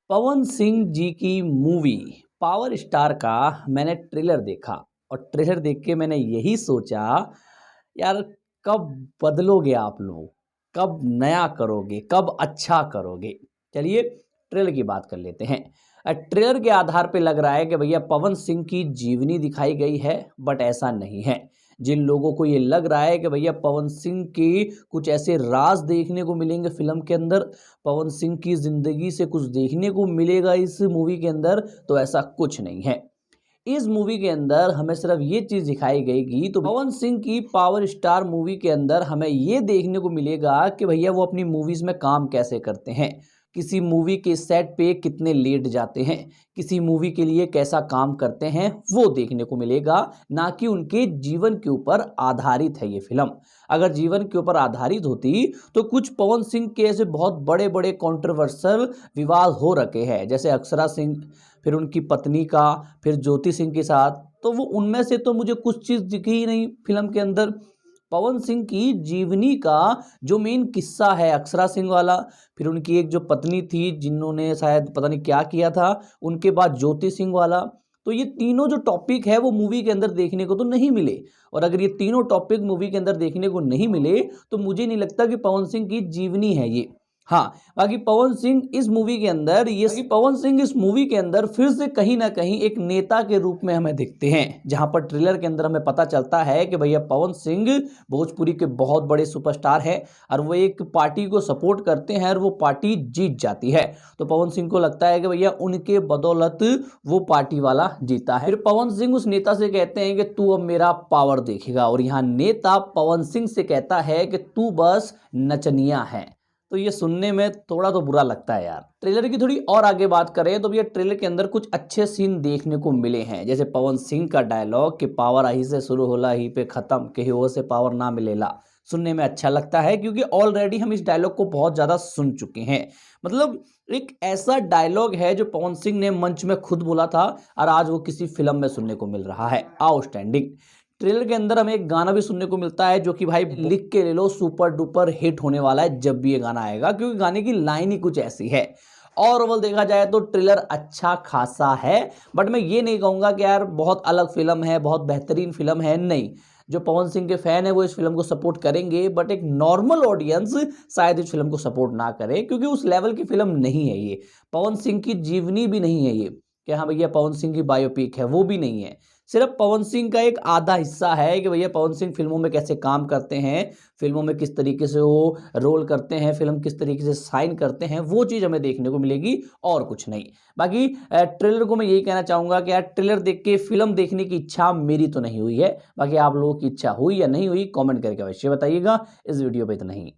पवन सिंह जी की movie power star का मैंने ट्रेलर देखा और ट्रेलर देख के मैंने यही सोचा, यार कब बदलोगे आप लोग, कब नया करोगे, कब अच्छा करोगे। चलिए ट्रेलर की बात कर लेते हैं। ट्रेलर के आधार पे लग रहा है कि भैया पवन सिंह की जीवनी दिखाई गई है, बट ऐसा नहीं है। जिन लोगों को ये लग रहा है कि भैया पवन सिंह के कुछ ऐसे राज देखने को मिलेंगे फिल्म के अंदर, पवन सिंह की ज़िंदगी से कुछ देखने को मिलेगा इस मूवी के अंदर, तो ऐसा कुछ नहीं है। इस मूवी के अंदर हमें सिर्फ ये चीज़ दिखाई गई तो पवन सिंह की पावर स्टार मूवी के अंदर हमें ये देखने को मिलेगा कि भैया वो अपनी मूवीज़ में काम कैसे करते हैं, किसी मूवी के सेट पे कितने लेट जाते हैं, किसी मूवी के लिए कैसा काम करते हैं, वो देखने को मिलेगा। ना कि उनके जीवन के ऊपर आधारित है ये फिल्म। अगर जीवन के ऊपर आधारित होती तो कुछ पवन सिंह के ऐसे बहुत बड़े बड़े कंट्रोवर्शियल विवाद हो रखे हैं, जैसे अक्षरा सिंह, फिर उनकी पत्नी का, फिर ज्योति सिंह के साथ, तो वो उनमें से तो मुझे कुछ चीज़ दिखी ही नहीं फिल्म के अंदर। पवन सिंह की जीवनी का जो मेन किस्सा है अक्षरा सिंह वाला, फिर उनकी एक जो पत्नी थी जिन्होंने शायद पता नहीं क्या किया था, उनके बाद ज्योति सिंह वाला, तो ये तीनों जो टॉपिक है वो मूवी के अंदर देखने को तो नहीं मिले। और अगर ये तीनों टॉपिक मूवी के अंदर देखने को नहीं मिले तो मुझे नहीं लगता कि पवन सिंह की जीवनी है ये। हाँ, बाकी पवन सिंह इस मूवी के अंदर फिर से कहीं ना कहीं एक नेता के रूप में हमें दिखते हैं, जहां पर ट्रेलर के अंदर हमें पता चलता है कि भैया पवन सिंह भोजपुरी के बहुत बड़े सुपरस्टार हैं और वो एक पार्टी को सपोर्ट करते हैं और वो पार्टी जीत जाती है। तो पवन सिंह को लगता है कि भैया उनके बदौलत वो पार्टी वाला जीता है। फिर पवन सिंह उस नेता से कहते हैं कि तू अब मेरा पावर देखेगा, और यहाँ नेता पवन सिंह से कहता है कि तू बस नचनिया है। तो ये सुनने में थोड़ा तो बुरा लगता है यार। ट्रेलर की थोड़ी और आगे बात करें तो भैया ट्रेलर के अंदर कुछ अच्छे सीन देखने को मिले हैं, जैसे पवन सिंह का डायलॉग कि पावर आही से शुरू होला ही पे खत्म, कि हो से पावर ना मिलेला, सुनने में अच्छा लगता है क्योंकि ऑलरेडी हम इस डायलॉग को बहुत ज़्यादा सुन चुके हैं। मतलब एक ऐसा डायलॉग है जो पवन सिंह ने मंच में खुद बोला था और आज वो किसी फिल्म में सुनने को मिल रहा है। आउटस्टैंडिंग। ट्रेलर के अंदर हमें एक गाना भी सुनने को मिलता है जो कि भाई लिख के ले लो, सुपर डुपर हिट होने वाला है जब भी ये गाना आएगा, क्योंकि गाने की लाइन ही कुछ ऐसी है। और ओवरऑल देखा जाए तो ट्रेलर अच्छा खासा है, बट मैं ये नहीं कहूँगा कि यार बहुत अलग फिल्म है, बहुत बेहतरीन फिल्म है, नहीं। जो पवन सिंह के फैन है वो इस फिल्म को सपोर्ट करेंगे, बट एक नॉर्मल ऑडियंस शायद इस फिल्म को सपोर्ट ना करे, क्योंकि उस लेवल की फिल्म नहीं है ये। पवन सिंह की जीवनी भी नहीं है ये कि हाँ भैया पवन सिंह की बायोपिक है, वो भी नहीं है। सिर्फ पवन सिंह का एक आधा हिस्सा है कि भैया पवन सिंह फिल्मों में कैसे काम करते हैं, फिल्मों में किस तरीके से वो रोल करते हैं, फिल्म किस तरीके से साइन करते हैं, वो चीज़ हमें देखने को मिलेगी और कुछ नहीं। बाकी ट्रेलर को मैं यही कहना चाहूँगा कि यार ट्रेलर देख के फिल्म देखने की इच्छा मेरी तो नहीं हुई है। बाकी आप लोगों की इच्छा हुई या नहीं हुई, कॉमेंट करके अवश्य बताइएगा। इस वीडियो पर इतना ही।